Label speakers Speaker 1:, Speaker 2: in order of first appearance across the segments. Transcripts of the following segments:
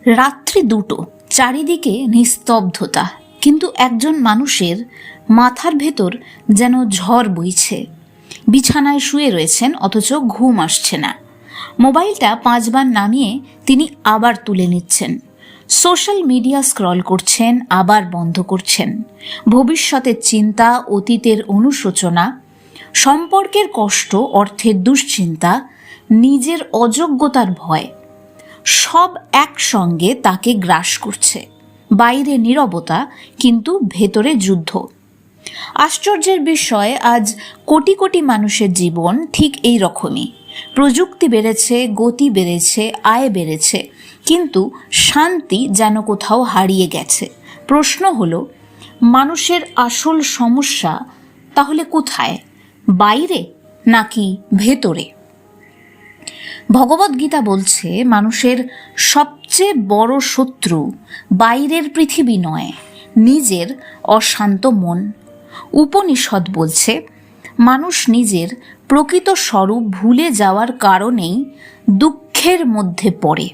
Speaker 1: রাত্রি 2টো, চারিদিকে নিস্তব্ধতা, কিন্তু একজন মানুষের মাথার ভেতর যেন ঝড় বইছে। বিছানায় শুয়ে রয়েছেন, অথচ ঘুম আসছে না। মোবাইলটা 5বার নামিয়ে তিনি আবার তুলে নিচ্ছেন। সোশ্যাল মিডিয়া স্ক্রল করছেন, আবার বন্ধ করছেন। ভবিষ্যতের চিন্তা, অতীতের অনুশোচনা, সম্পর্কের কষ্ট, অর্থের দুশ্চিন্তা, নিজের অযোগ্যতার ভয়, সব একসঙ্গে তাকে গ্রাস করছে। বাইরে নীরবতা, কিন্তু ভেতরে যুদ্ধ। আশ্চর্যের বিষয়, আজ কোটি কোটি মানুষের জীবন ঠিক এই রকমই। প্রযুক্তি বেড়েছে, গতি বেড়েছে, আয় বেড়েছে, কিন্তু শান্তি যেন কোথাও হারিয়ে গেছে। প্রশ্ন হলো, মানুষের আসল সমস্যা তাহলে কোথায়? বাইরে নাকি ভেতরে? ভগবদ্গীতা বলছে, মানুষের সবচেয়ে বড় শত্রু বাইরের পৃথিবী নয়, নিজের অশান্ত মন। উপনিষদ বলছে, মানুষ নিজের প্রকৃত স্বরূপ ভুলে যাওয়ার কারণেই দুঃখের মধ্যে পড়ে।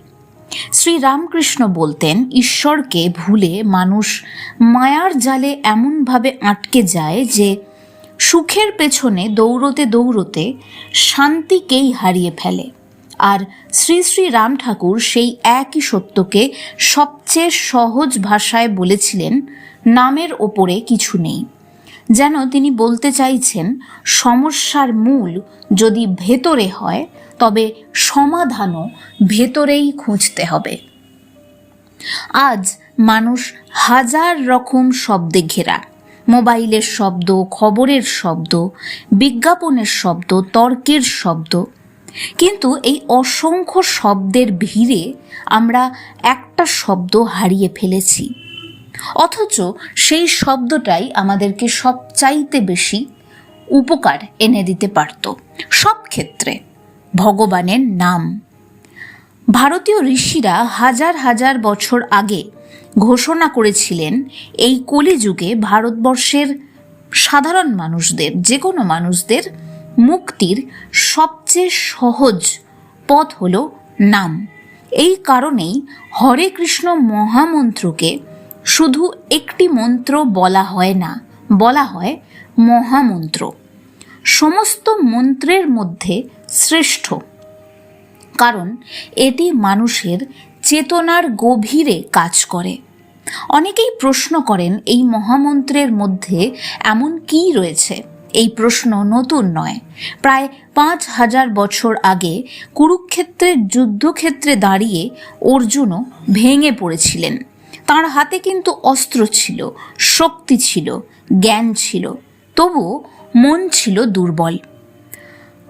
Speaker 1: শ্রীরামকৃষ্ণ বলতেন, ঈশ্বরকে ভুলে মানুষ মায়ার জালে এমনভাবে আটকে যায় যে সুখের পেছনে দৌড়তে দৌড়তে শান্তিকেই হারিয়ে ফেলে। আর শ্রী শ্রী রাম ঠাকুর সেই একই সত্যকে সবচেয়ে সহজ ভাষায় বলেছিলেন, নামের ওপরে কিছু নেই। যেন তিনি বলতে চাইছেন, সমস্যার মূল যদি ভেতরে হয়, তবে সমাধানও ভেতরেই খুঁজতে হবে। আজ মানুষ হাজার রকম শব্দে ঘেরা। মোবাইলের শব্দ, খবরের শব্দ, বিজ্ঞাপনের শব্দ, তর্কের শব্দ। কিন্তু এই অসংখ্য শব্দের ভিড়ে আমরা একটা শব্দ হারিয়ে ফেলেছি, অথচ সেই শব্দটাই আমাদেরকে সবচাইতে বেশি উপকার এনে দিতে পারত সব ক্ষেত্রে। ভগবানের নাম। ভারতীয় ঋষিরা হাজার হাজার বছর আগে ঘোষণা করেছিলেন, এই কলিযুগে ভারতবর্ষের সাধারণ মানুষদের, যে কোনো মানুষদের মুক্তির সবচেয়ে সহজ পথ হল নাম। এই কারণেই হরে কৃষ্ণ মহামন্ত্রকে শুধু একটি মন্ত্র বলা হয় না, বলা হয় মহামন্ত্র। সমস্ত মন্ত্রের মধ্যে শ্রেষ্ঠ, কারণ এটি মানুষের চেতনার গভীরে কাজ করে। অনেকেই প্রশ্ন করেন, এই মহামন্ত্রের মধ্যে এমন কী রয়েছে? এই প্রশ্ন নতুন নয়। প্রায় 5000 বছর আগে কুরুক্ষেত্রের যুদ্ধক্ষেত্রে দাঁড়িয়ে অর্জুনও ভেঙে পড়েছিলেন। তাঁর হাতে কিন্তু অস্ত্র ছিল, শক্তি ছিল, জ্ঞান ছিল, তবুও মন ছিল দুর্বল।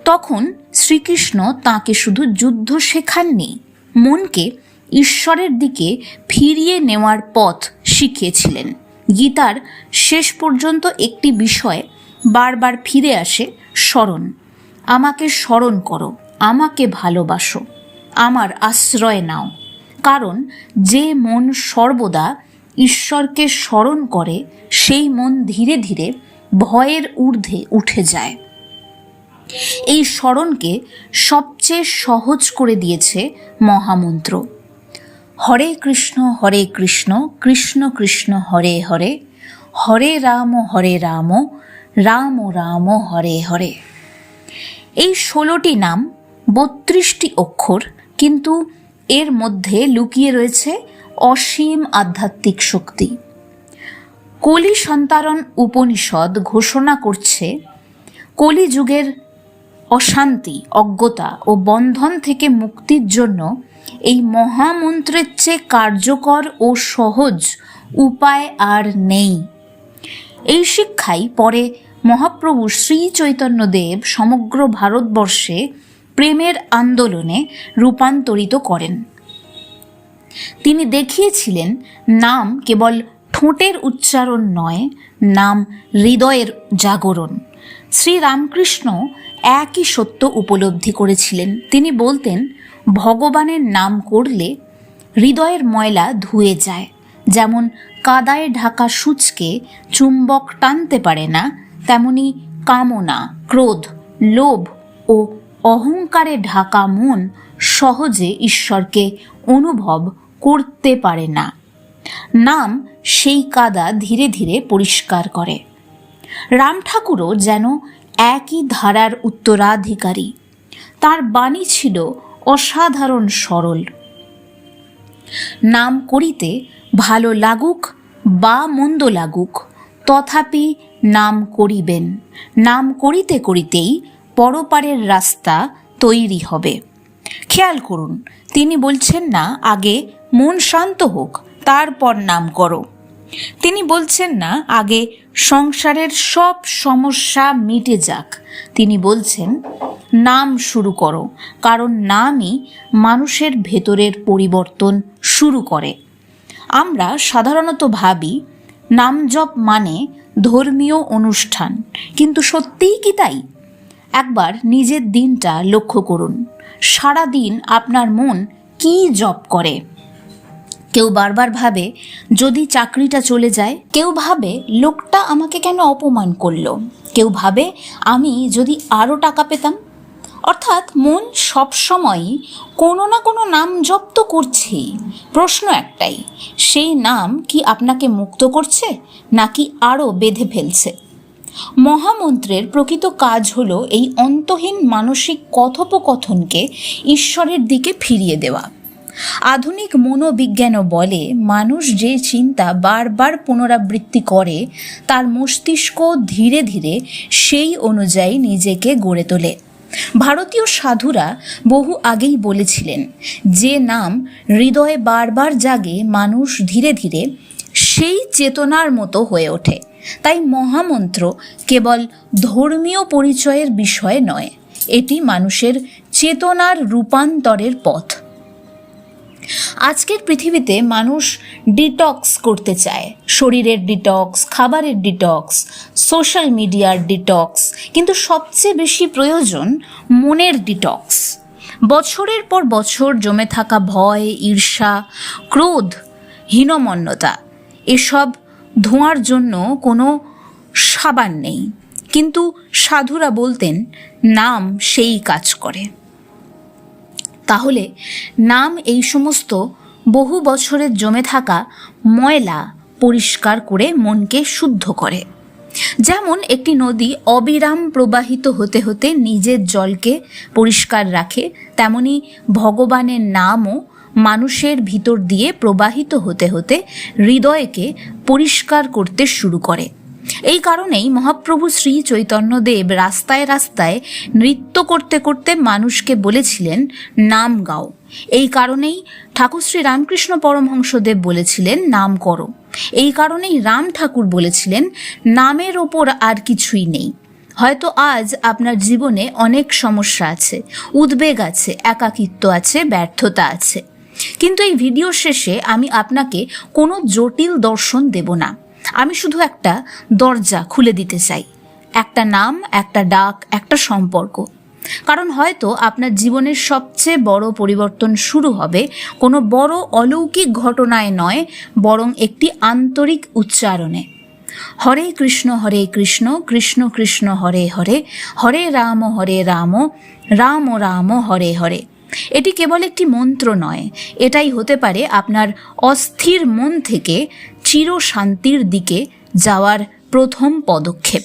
Speaker 1: তখন শ্রীকৃষ্ণ তাঁকে শুধু যুদ্ধ শেখাননি, মনকে ঈশ্বরের দিকে ফিরিয়ে নেওয়ার পথ শিখিয়েছিলেন। গীতার শেষ পর্যন্ত একটি বিষয় বারবার ফিরে আসে, স্মরণ। আমাকে স্মরণ করো, আমাকে ভালোবাসো, আমার আশ্রয় নাও। কারণ যে মন সর্বদা ঈশ্বরকে স্মরণ করে, সেই মন ধীরে ধীরে ভয়ের ঊর্ধ্বে উঠে যায়। এই স্মরণকে সবচেয়ে সহজ করে দিয়েছে মহামন্ত্র। হরে কৃষ্ণ কৃষ্ণ কৃষ্ণ হরে হরে, হরে রাম রাম রাম হরে হরে। এই 16টি নাম, 32টি অক্ষর, কিন্তু এর মধ্যে লুকিয়ে রয়েছে অসীম আধ্যাত্মিক শক্তি। কলি সন্তারণ উপনিষদ ঘোষণা করছে, কলিযুগের অশান্তি, অজ্ঞতা ও বন্ধন থেকে মুক্তির জন্য এই মহামন্ত্রের চেয়ে কার্যকর ও সহজ উপায় আর নেই। এই শিক্ষাই পরে মহাপ্রভু শ্রী চৈতন্যদেব সমগ্র ভারতবর্ষে প্রেমের আন্দোলনে রূপান্তরিত করেন। তিনি দেখিয়েছিলেন, নাম কেবল ঠোঁটের উচ্চারণ নয়, নাম হৃদয়ের জাগরণ। শ্রীরামকৃষ্ণ একই সত্য উপলব্ধি করেছিলেন। তিনি বলতেন, ভগবানের নাম করলে হৃদয়ের ময়লা ধুয়ে যায়। যেমন কাদায় ঢাকা সূচকে চুম্বক টানতে পারে না, তেমনি কামনা, ক্রোধ, লোভ ও অহংকারে ঢাকা মন সহজে ঈশ্বরকে অনুভব করতে পারে না। নাম সেই কাদা ধীরে ধীরে পরিষ্কার করে। রাম ঠাকুরও যেন একই ধারার উত্তরাধিকারী। তার বাণী ছিল অসাধারণ সরল। নাম করিতে ভালো লাগুক বা মন্দ লাগুক, তথাপি নাম করিবেন। নাম করিতে করিতেই পরপারের রাস্তা তৈরি হবে। খেয়াল করুন, তিনি বলছেন না আগে মন শান্ত হোক তারপর নাম করো। তিনি বলছেন না আগে সংসারের সব সমস্যা মিটে যাক। তিনি বলছেন নাম শুরু করো, কারণ নামই মানুষের ভেতরের পরিবর্তন শুরু করে। আমরা সাধারণত ভাবি নাম জপ মানে ধর্মীয় অনুষ্ঠান, কিন্তু সত্যিই কি তাই? একবার নিজের দিনটা লক্ষ্য করুন। সারা দিন আপনার মন কি জপ করে? কেউ বারবার ভাবে যদি চাকরিটা চলে যায়, কেউ ভাবে লোকটা আমাকে কেন অপমান করলো, কেউ ভাবে আমি যদি আরও টাকা পেতাম। অর্থাৎ মন সবসময়ই কোনো না কোনো নাম জপ তো করছেই। প্রশ্ন একটাই, সেই নাম কি আপনাকে মুক্ত করছে নাকি আরও বেঁধে ফেলছে? মহামন্ত্রের প্রকৃত কাজ হলো এই অন্তহীন মানসিক কথোপকথনকে ঈশ্বরের দিকে ফিরিয়ে দেওয়া। আধুনিক মনোবিজ্ঞানও বলে মানুষ যে চিন্তা বারবার পুনরাবৃত্তি করে তার মস্তিষ্ক ধীরে ধীরে সেই অনুযায়ী নিজেকে গড়ে তোলে। ভারতীয় সাধুরা বহু আগেই বলেছিলেন, যে নাম হৃদয়ে বারবার জাগে মানুষ ধীরে ধীরে সেই চেতনার মতো হয়ে ওঠে। তাই মহামন্ত্র কেবল ধর্মীয় পরিচয়ের বিষয় নয়, এটি মানুষের চেতনার রূপান্তরের পথ। আজকের পৃথিবীতে মানুষ ডিটক্স করতে চায়, শরীরের ডিটক্স, খাবারের ডিটক্স, সোশ্যাল মিডিয়ার ডিটক্স, কিন্তু সবচেয়ে বেশি প্রয়োজন মনের ডিটক্স। বছরের পর বছর জমে থাকা ভয়, ঈর্ষা, ক্রোধ, হীনমন্যতা, এসব ধোঁয়ার জন্য কোনো সাবান নেই, কিন্তু সাধুরা বলতেন নাম সেই কাজ করে। তাহলে নাম এই সমস্ত বহু বছরের জমে থাকা ময়লা পরিষ্কার করে মনকে শুদ্ধ করে। যেমন একটি নদী অবিরাম প্রবাহিত হতে হতে নিজের জলকে পরিষ্কার রাখে, তেমনি ভগবানের নামও মানুষের ভিতর দিয়ে প্রবাহিত হতে হতে হৃদয়কে পরিষ্কার করতে শুরু করে। এই কারণেই মহাপ্রভু শ্রী চৈতন্যদেব রাস্তায় রাস্তায় নৃত্য করতে করতে মানুষকে বলেছিলেন নাম গাও। এই কারণেই ঠাকুর শ্রী রামকৃষ্ণ পরমহংসদেব বলেছিলেন নাম করো। এই কারণেই রাম ঠাকুর বলেছিলেন নামের ওপর আর কিছুই নেই। হয়তো আজ আপনার জীবনে অনেক সমস্যা আছে, উদ্বেগ আছে, একাকিত্ব আছে, ব্যর্থতা আছে, কিন্তু এই ভিডিও শেষে আমি আপনাকে কোনো জটিল দর্শন দেব না। আমি শুধু একটা দরজা খুলে দিতে চাই, একটা নাম, একটা ডাক, একটা সম্পর্ক। কারণ হয়তো আপনার জীবনের সবচেয়ে বড় পরিবর্তন শুরু হবে কোনো বড় অলৌকিক ঘটনায় নয়, বরং একটি আন্তরিক উচ্চারণে। হরে কৃষ্ণ কৃষ্ণ কৃষ্ণ হরে হরে, হরে রাম রাম রাম হরে হরে। এটি কেবল একটি মন্ত্র নয়, এটাই হতে পারে আপনার অস্থির মন থেকে চির শান্তির দিকে যাওয়ার প্রথম পদক্ষেপ।